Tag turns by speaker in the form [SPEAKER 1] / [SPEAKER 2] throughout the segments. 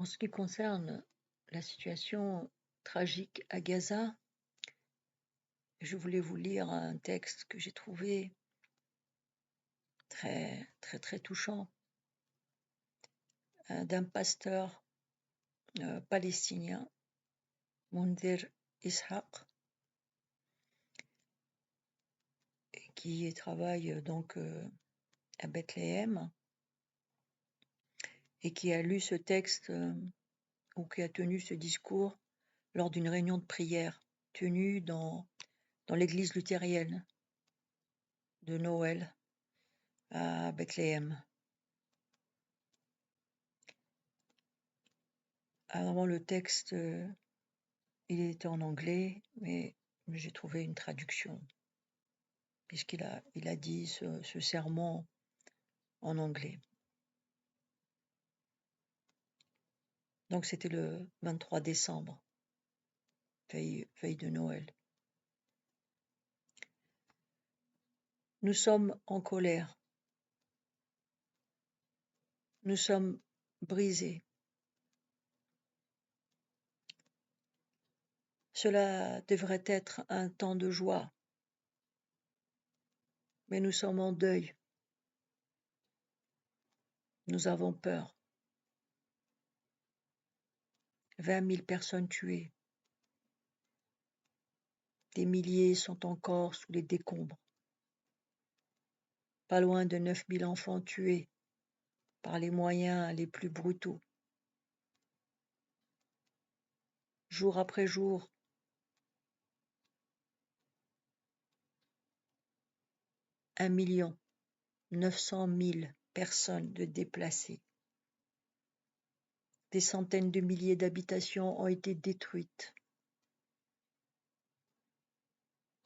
[SPEAKER 1] En ce qui concerne la situation tragique à Gaza, je voulais vous lire un texte que j'ai trouvé très, très, très touchant d'un pasteur palestinien, Mundir Ishaq, qui travaille donc à Bethléem et qui a lu ce texte ou qui a tenu ce discours lors d'une réunion de prière tenue dans l'église luthérienne de Noël à Bethléem. Alors le texte, il était en anglais, mais j'ai trouvé une traduction, puisqu'il a dit ce sermon en anglais. Donc c'était le 23 décembre, veille de Noël. Nous sommes en colère. Nous sommes brisés. Cela devrait être un temps de joie, mais nous sommes en deuil. Nous avons peur. 20 000 personnes tuées. Des milliers sont encore sous les décombres. Pas loin de 9 000 enfants tués par les moyens les plus brutaux. Jour après jour, 1,9 million personnes de déplacées. Des centaines de milliers d'habitations ont été détruites.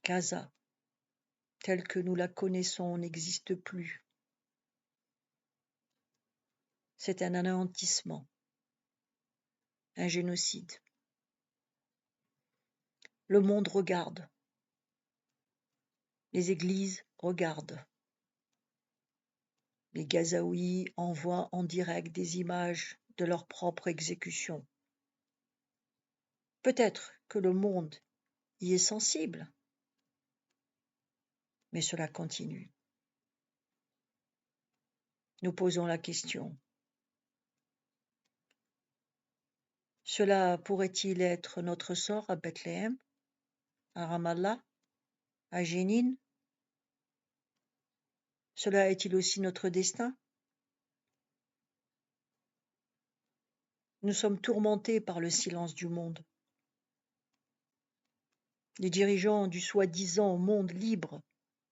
[SPEAKER 1] Gaza, telle que nous la connaissons, n'existe plus. C'est un anéantissement, un génocide. Le monde regarde. Les églises regardent. Les Gazaouis envoient en direct des images de leur propre exécution. Peut-être que le monde y est sensible, mais cela continue. Nous posons la question. Cela pourrait-il être notre sort à Bethléem, à Ramallah, à Jénine? Cela est-il aussi notre destin? Nous sommes tourmentés par le silence du monde. Les dirigeants du soi-disant monde libre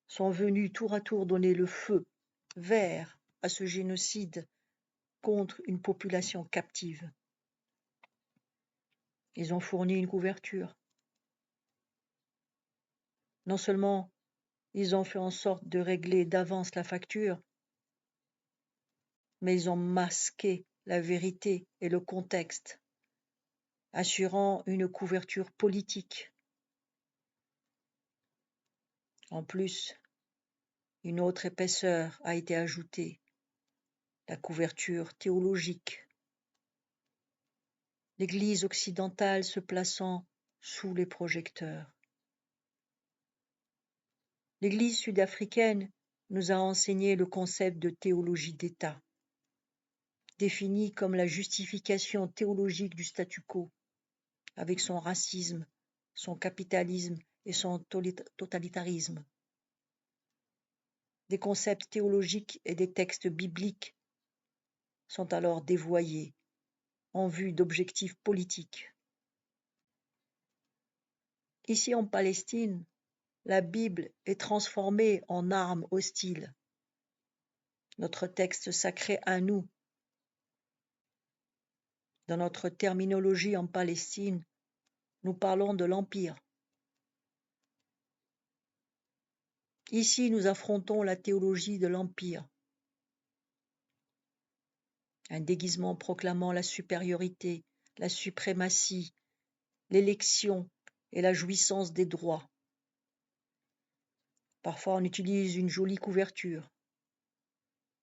[SPEAKER 1] sont venus tour à tour donner le feu vert à ce génocide contre une population captive. Ils ont fourni une couverture. Non seulement ils ont fait en sorte de régler d'avance la facture, mais ils ont masqué la vérité et le contexte, assurant une couverture politique. En plus, une autre épaisseur a été ajoutée, la couverture théologique. L'Église occidentale se plaçant sous les projecteurs. L'Église sud-africaine nous a enseigné le concept de théologie d'État, défini comme la justification théologique du statu quo, avec son racisme, son capitalisme et son totalitarisme. Des concepts théologiques et des textes bibliques sont alors dévoyés en vue d'objectifs politiques. Ici en Palestine, la Bible est transformée en arme hostile. Notre texte sacré à nous. Dans notre terminologie en Palestine, nous parlons de l'Empire. Ici, nous affrontons la théologie de l'Empire. Un déguisement proclamant la supériorité, la suprématie, l'élection et la jouissance des droits. Parfois, on utilise une jolie couverture,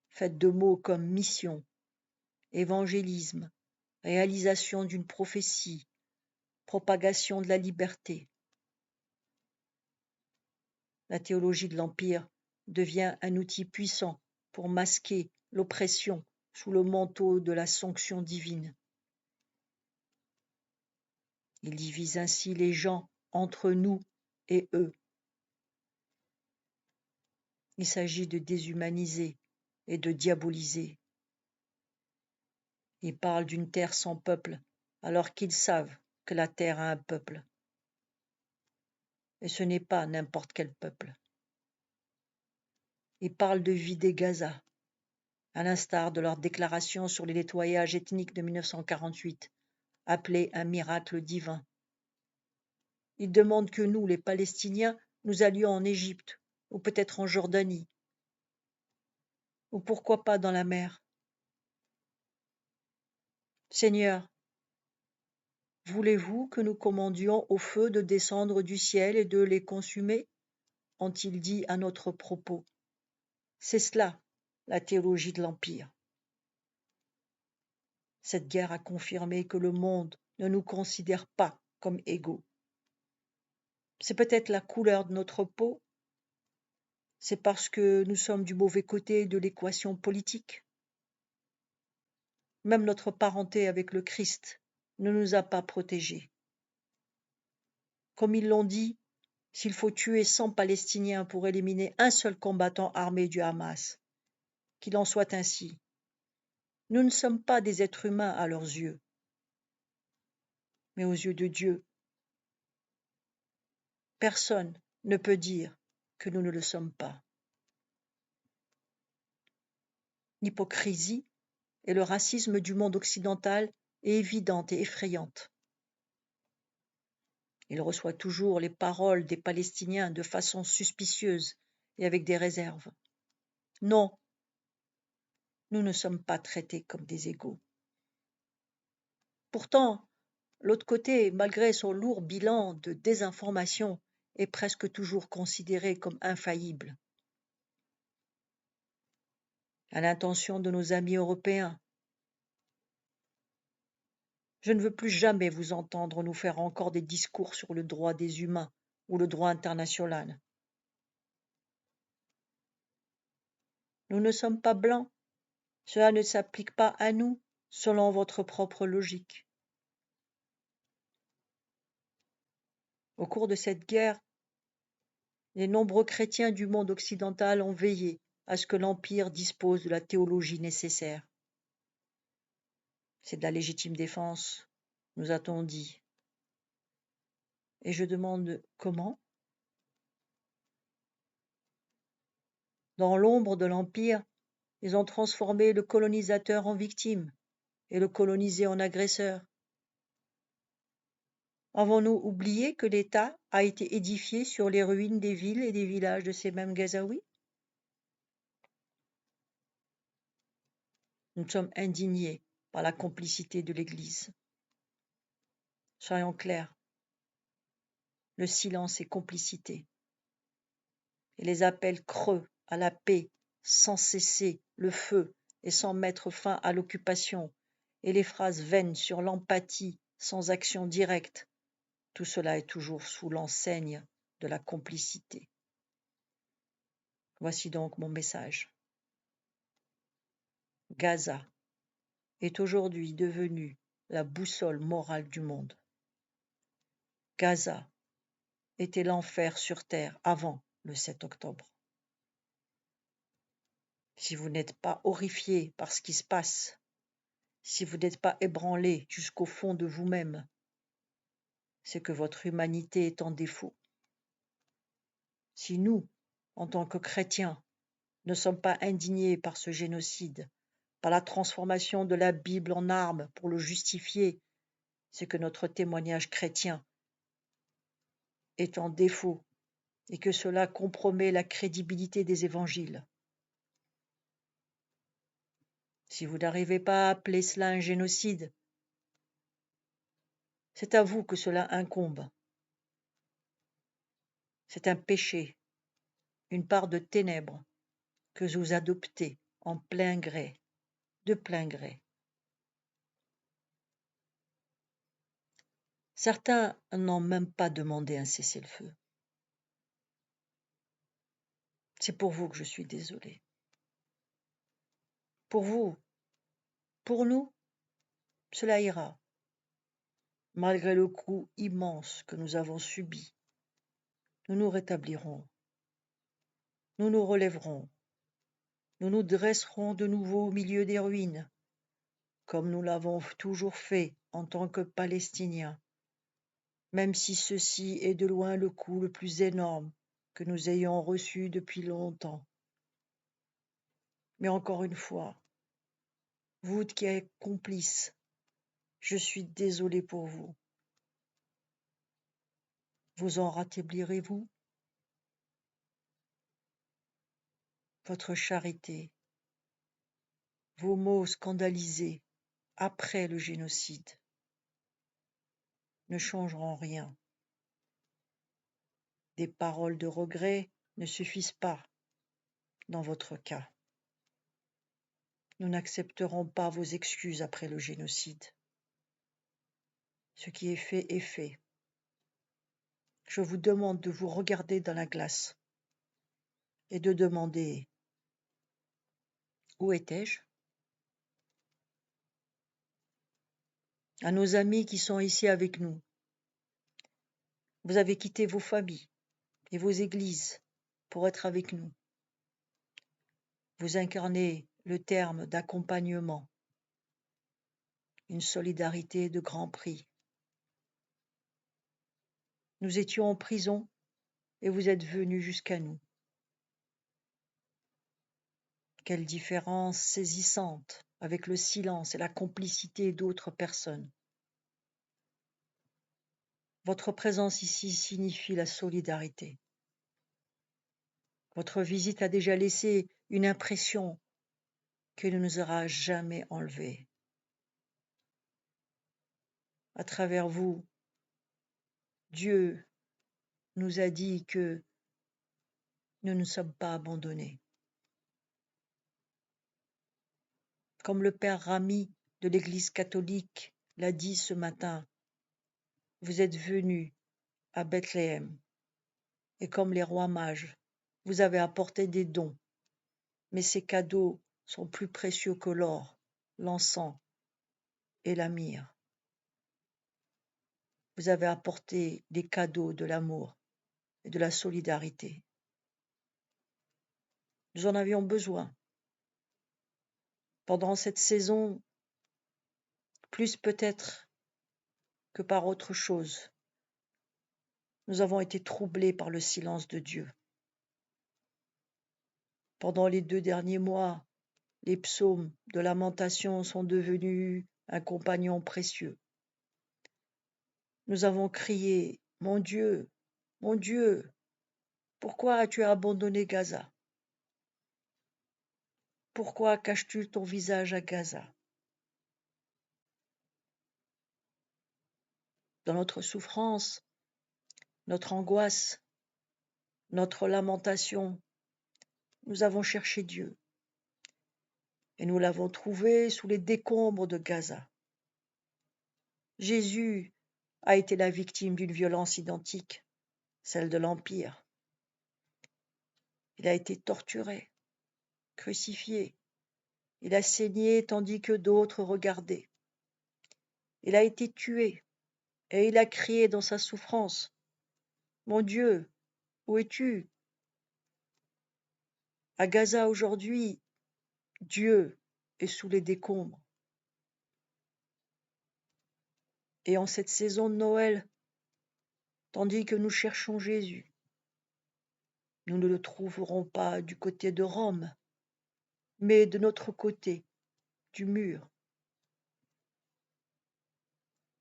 [SPEAKER 1] faite de mots comme mission, évangélisme, réalisation d'une prophétie, propagation de la liberté. La théologie de l'Empire devient un outil puissant pour masquer l'oppression sous le manteau de la sanction divine. Il divise ainsi les gens entre nous et eux. Il s'agit de déshumaniser et de diaboliser. Ils parlent d'une terre sans peuple, alors qu'ils savent que la terre a un peuple. Et ce n'est pas n'importe quel peuple. Ils parlent de vider Gaza, à l'instar de leur déclaration sur les nettoyages ethniques de 1948, appelée un miracle divin. Ils demandent que nous, les Palestiniens, nous allions en Égypte, ou peut-être en Jordanie, ou pourquoi pas dans la mer. Seigneur, voulez-vous que nous commandions au feu de descendre du ciel et de les consumer ? Ont-ils dit à notre propos. C'est cela, la théologie de l'Empire. Cette guerre a confirmé que le monde ne nous considère pas comme égaux. C'est peut-être la couleur de notre peau, c'est parce que nous sommes du mauvais côté de l'équation politique. Même notre parenté avec le Christ ne nous a pas protégés. Comme ils l'ont dit, s'il faut tuer 100 Palestiniens pour éliminer un seul combattant armé du Hamas, qu'il en soit ainsi. Nous ne sommes pas des êtres humains à leurs yeux, mais aux yeux de Dieu. Personne ne peut dire que nous ne le sommes pas. L'hypocrisie et le racisme du monde occidental est évidente et effrayante. Il reçoit toujours les paroles des Palestiniens de façon suspicieuse et avec des réserves. Non, nous ne sommes pas traités comme des égaux. Pourtant, l'autre côté, malgré son lourd bilan de désinformation, est presque toujours considéré comme infaillible. À l'intention de nos amis européens, je ne veux plus jamais vous entendre nous faire encore des discours sur le droit des humains ou le droit international. Nous ne sommes pas blancs. Cela ne s'applique pas à nous, selon votre propre logique. Au cours de cette guerre, les nombreux chrétiens du monde occidental ont veillé à ce que l'Empire dispose de la théologie nécessaire. C'est de la légitime défense, nous a-t-on dit. Et je demande comment ? Dans l'ombre de l'Empire, ils ont transformé le colonisateur en victime et le colonisé en agresseur. Avons-nous oublié que l'État a été édifié sur les ruines des villes et des villages de ces mêmes Gazaouis ? Nous sommes indignés par la complicité de l'Église. Soyons clairs, le silence est complicité. Et les appels creux à la paix, sans cesser le feu et sans mettre fin à l'occupation, et les phrases vaines sur l'empathie sans action directe, tout cela est toujours sous l'enseigne de la complicité. Voici donc mon message. Gaza est aujourd'hui devenue la boussole morale du monde. Gaza était l'enfer sur terre avant le 7 octobre. Si vous n'êtes pas horrifié par ce qui se passe, si vous n'êtes pas ébranlé jusqu'au fond de vous-même, c'est que votre humanité est en défaut. Si nous, en tant que chrétiens, ne sommes pas indignés par ce génocide, par la transformation de la Bible en arme pour le justifier, c'est que notre témoignage chrétien est en défaut et que cela compromet la crédibilité des évangiles. Si vous n'arrivez pas à appeler cela un génocide, c'est à vous que cela incombe. C'est un péché, une part de ténèbres que vous adoptez en plein gré, de plein gré. Certains n'ont même pas demandé un cessez-le-feu. C'est pour vous que je suis désolée. Pour vous, pour nous, cela ira. Malgré le coup immense que nous avons subi, nous nous rétablirons. Nous nous relèverons. Nous nous dresserons de nouveau au milieu des ruines, comme nous l'avons toujours fait en tant que Palestiniens, même si ceci est de loin le coup le plus énorme que nous ayons reçu depuis longtemps. Mais encore une fois, vous qui êtes complices, je suis désolé pour vous. Vous en rétablirez-vous? Votre charité, vos mots scandalisés après le génocide ne changeront rien. Des paroles de regret ne suffisent pas dans votre cas. Nous n'accepterons pas vos excuses après le génocide. Ce qui est fait est fait. Je vous demande de vous regarder dans la glace et de demander: où étais-je? À nos amis qui sont ici avec nous, vous avez quitté vos familles et vos églises pour être avec nous. Vous incarnez le terme d'accompagnement, une solidarité de grand prix. Nous étions en prison et vous êtes venus jusqu'à nous. Quelle différence saisissante avec le silence et la complicité d'autres personnes. Votre présence ici signifie la solidarité. Votre visite a déjà laissé une impression qui ne nous aura jamais enlevée. À travers vous, Dieu nous a dit que nous ne sommes pas abandonnés. Comme le Père Rami de l'Église catholique l'a dit ce matin, vous êtes venus à Bethléem, et comme les rois mages, vous avez apporté des dons, mais ces cadeaux sont plus précieux que l'or, l'encens et la myrrhe. Vous avez apporté des cadeaux de l'amour et de la solidarité. Nous en avions besoin. Pendant cette saison, plus peut-être que par autre chose, nous avons été troublés par le silence de Dieu. Pendant les 2 derniers mois, les psaumes de lamentation sont devenus un compagnon précieux. Nous avons crié: mon Dieu, pourquoi as-tu abandonné Gaza? Pourquoi caches-tu ton visage à Gaza? Dans notre souffrance, notre angoisse, notre lamentation, nous avons cherché Dieu et nous l'avons trouvé sous les décombres de Gaza. Jésus a été la victime d'une violence identique, celle de l'Empire. Il a été torturé, crucifié. Il a saigné tandis que d'autres regardaient. Il a été tué et il a crié dans sa souffrance: mon Dieu, où es-tu? À Gaza aujourd'hui, Dieu est sous les décombres. Et en cette saison de Noël, tandis que nous cherchons Jésus, nous ne le trouverons pas du côté de Rome, mais de notre côté, du mur,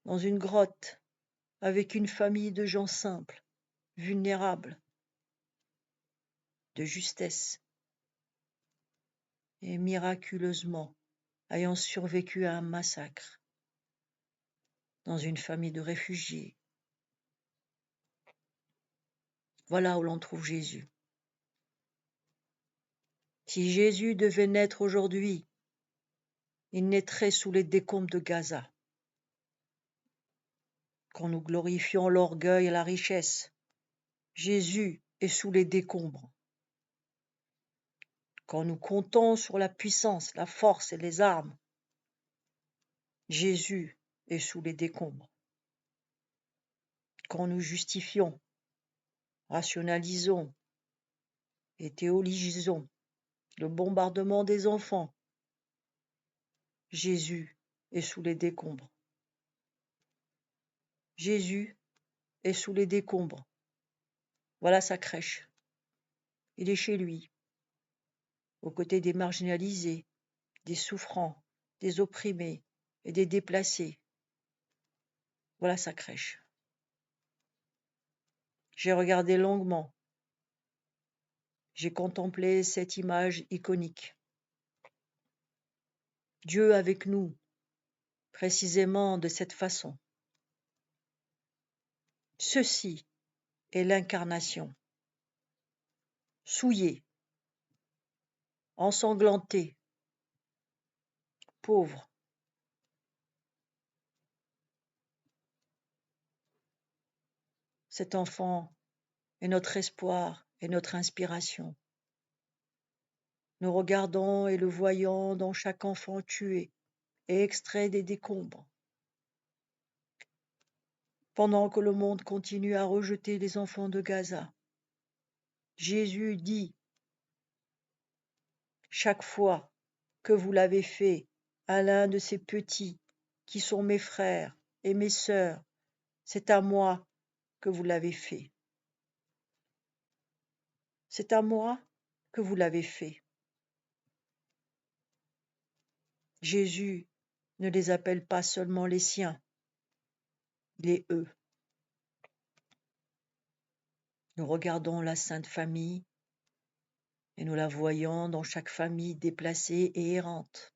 [SPEAKER 1] dans une grotte, avec une famille de gens simples, vulnérables, de justesse, et miraculeusement ayant survécu à un massacre, dans une famille de réfugiés. Voilà où l'on trouve Jésus. Si Jésus devait naître aujourd'hui, il naîtrait sous les décombres de Gaza. Quand nous glorifions l'orgueil et la richesse, Jésus est sous les décombres. Quand nous comptons sur la puissance, la force et les armes, Jésus est sous les décombres. Quand nous justifions, rationalisons et théologisons le bombardement des enfants, Jésus est sous les décombres. Jésus est sous les décombres. Voilà sa crèche. Il est chez lui, aux côtés des marginalisés, des souffrants, des opprimés et des déplacés. Voilà sa crèche. J'ai regardé longuement. J'ai contemplé cette image iconique. Dieu avec nous, précisément de cette façon. Ceci est l'incarnation. Souillé, ensanglanté, pauvre. Cet enfant est notre espoir et notre inspiration. Nous regardons et le voyons dans chaque enfant tué et extrait des décombres. Pendant que le monde continue à rejeter les enfants de Gaza, Jésus dit, chaque fois que vous l'avez fait à l'un de ces petits qui sont mes frères et mes sœurs, c'est à moi que vous l'avez fait. C'est à moi que vous l'avez fait. Jésus ne les appelle pas seulement les siens, il est eux. Nous regardons la Sainte Famille et nous la voyons dans chaque famille déplacée et errante,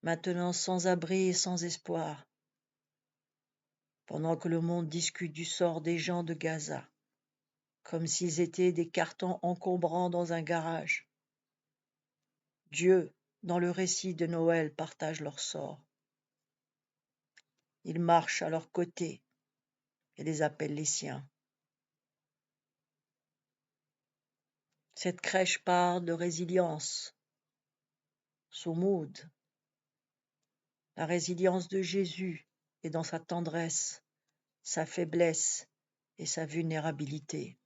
[SPEAKER 1] maintenant sans abri et sans espoir, pendant que le monde discute du sort des gens de Gaza, comme s'ils étaient des cartons encombrants dans un garage. Dieu, dans le récit de Noël, partage leur sort. Il marche à leur côté et les appelle les siens. Cette crèche parle de résilience, Somoud, la résilience de Jésus est dans sa tendresse, sa faiblesse et sa vulnérabilité.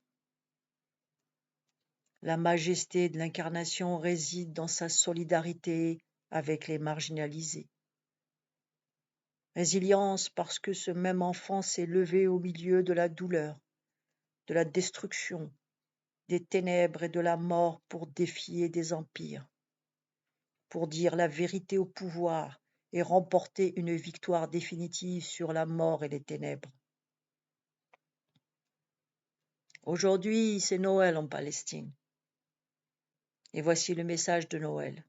[SPEAKER 1] La majesté de l'incarnation réside dans sa solidarité avec les marginalisés. Résilience parce que ce même enfant s'est levé au milieu de la douleur, de la destruction, des ténèbres et de la mort pour défier des empires, pour dire la vérité au pouvoir et remporter une victoire définitive sur la mort et les ténèbres. Aujourd'hui, c'est Noël en Palestine. Et voici le message de Noël.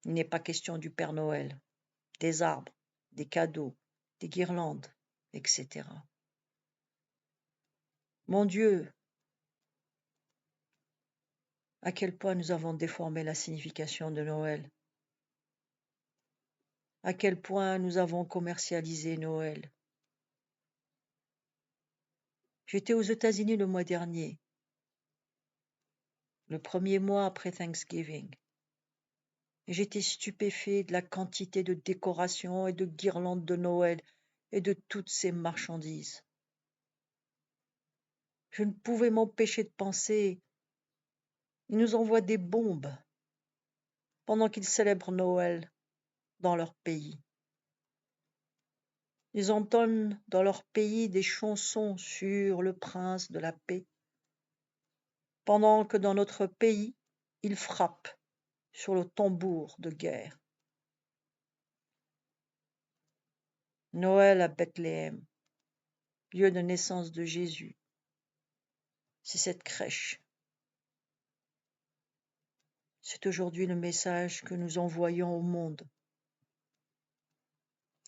[SPEAKER 1] Il n'est pas question du Père Noël, des arbres, des cadeaux, des guirlandes, etc. Mon Dieu, à quel point nous avons déformé la signification de Noël. À quel point nous avons commercialisé Noël. J'étais aux États-Unis le mois dernier, le premier mois après Thanksgiving, et j'étais stupéfait de la quantité de décorations et de guirlandes de Noël et de toutes ces marchandises. Je ne pouvais m'empêcher de penser, ils nous envoient des bombes pendant qu'ils célèbrent Noël dans leur pays. Ils entonnent dans leur pays des chansons sur le prince de la paix, pendant que dans notre pays, ils frappent sur le tambour de guerre. Noël à Bethléem, lieu de naissance de Jésus, c'est cette crèche. C'est aujourd'hui le message que nous envoyons au monde.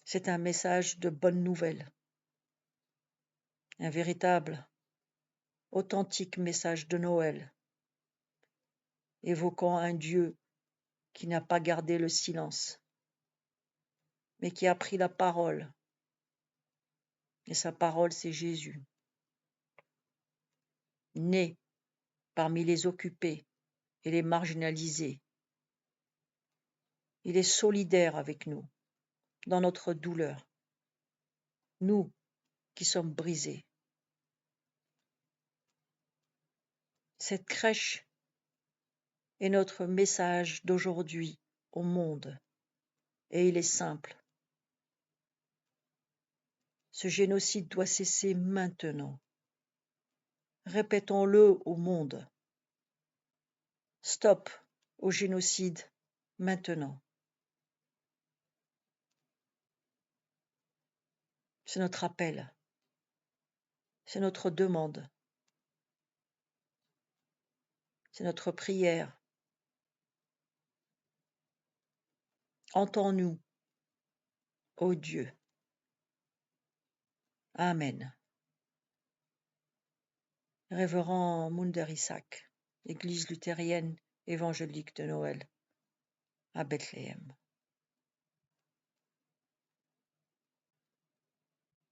[SPEAKER 1] C'est un message de bonne nouvelle, un véritable, authentique message de Noël, évoquant un Dieu qui n'a pas gardé le silence, mais qui a pris la parole Et sa parole, c'est Jésus, né parmi les occupés et les marginalisés. Il est solidaire avec nous dans notre douleur, nous qui sommes brisés. Cette crèche est notre message d'aujourd'hui au monde, et il est simple. Ce génocide doit cesser maintenant. Répétons-le au monde. Stop au génocide maintenant. C'est notre appel. C'est notre demande. C'est notre prière. Entends-nous, ô Dieu. Amen. Révérend Munder Isaac, Église luthérienne évangélique de Noël à Bethléem.